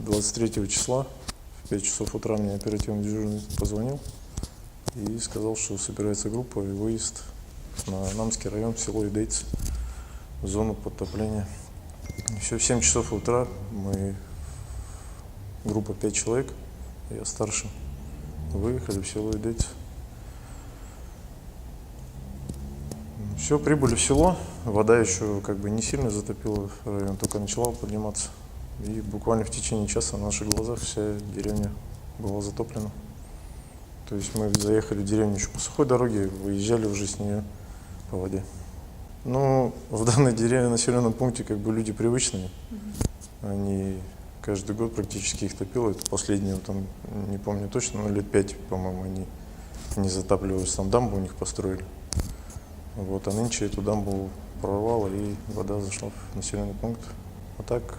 23 числа в 5 часов утра мне оперативный дежурный позвонил и сказал, что собирается группа и выезд на Намский район, село Идейцы, в зону подтопления. Еще в 7 часов утра мы, группа 5 человек, я старший, выехали в село Идейцы. Все, прибыли в село, вода еще как бы не сильно затопила район, только начала подниматься. И буквально в течение часа на наших глазах вся деревня была затоплена. То есть мы заехали в деревню еще по сухой дороге, выезжали уже с нее по воде. Ну, в данной деревне, населенном пункте, как бы люди привычные. Они каждый год практически их топило. Это последние, там, не помню точно, но лет 5, по-моему, они не затапливались. Там дамбу у них построили. Вот, а нынче эту дамбу прорвало, и вода зашла в населенный пункт. А так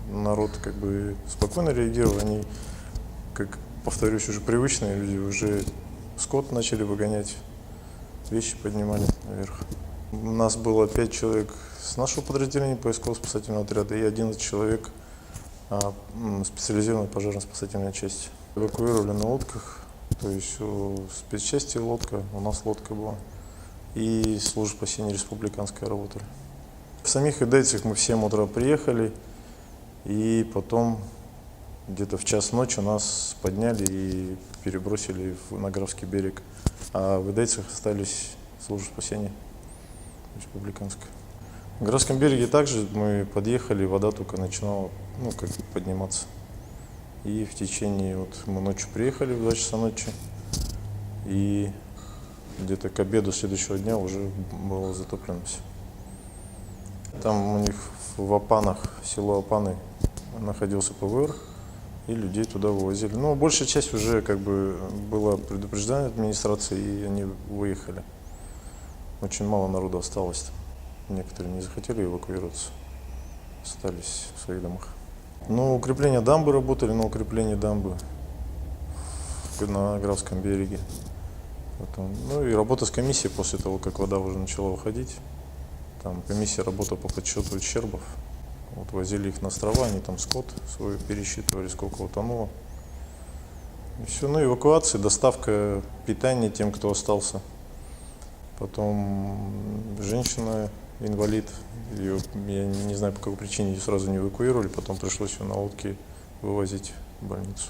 народ как бы спокойно реагировал. Они, как повторюсь, уже привычные люди, уже скот начали выгонять, вещи поднимали наверх. У нас было 5 человек с нашего подразделения поисково-спасательного отряда и 11 человек специализированной пожарно-спасательной части. Эвакуировали на лодках, то есть у спецчасти лодка, у нас лодка была. И службы спасения республиканской работали. В самих Идейцах мы в 7 утра приехали, и потом где-то в час ночи нас подняли и перебросили на Графский берег. А в Идейцах остались службы спасения республиканской. В Графском береге также мы подъехали, вода только начинала подниматься. И в течение, мы ночью приехали в 2 часа ночи, и где-то к обеду следующего дня уже было затоплено все. Там у них в Апанах, село Апаны, находился ПВР, и людей туда вывозили. Но большая часть уже как бы была предупреждена администрацией, и они выехали. Очень мало народу осталось. Некоторые не захотели эвакуироваться, остались в своих домах. Ну, укрепление дамбы работали, на укреплении дамбы на Графском береге. Потом, и работа с комиссией после того, как вода уже начала уходить. Там комиссия работала по подсчету ущербов. Возили их на острова, они там скот свой пересчитывали, сколько утонуло. И все, эвакуация, доставка питания тем, кто остался. Потом женщина, инвалид, ее, я не знаю по какой причине, ее сразу не эвакуировали, потом пришлось ее на лодке вывозить в больницу.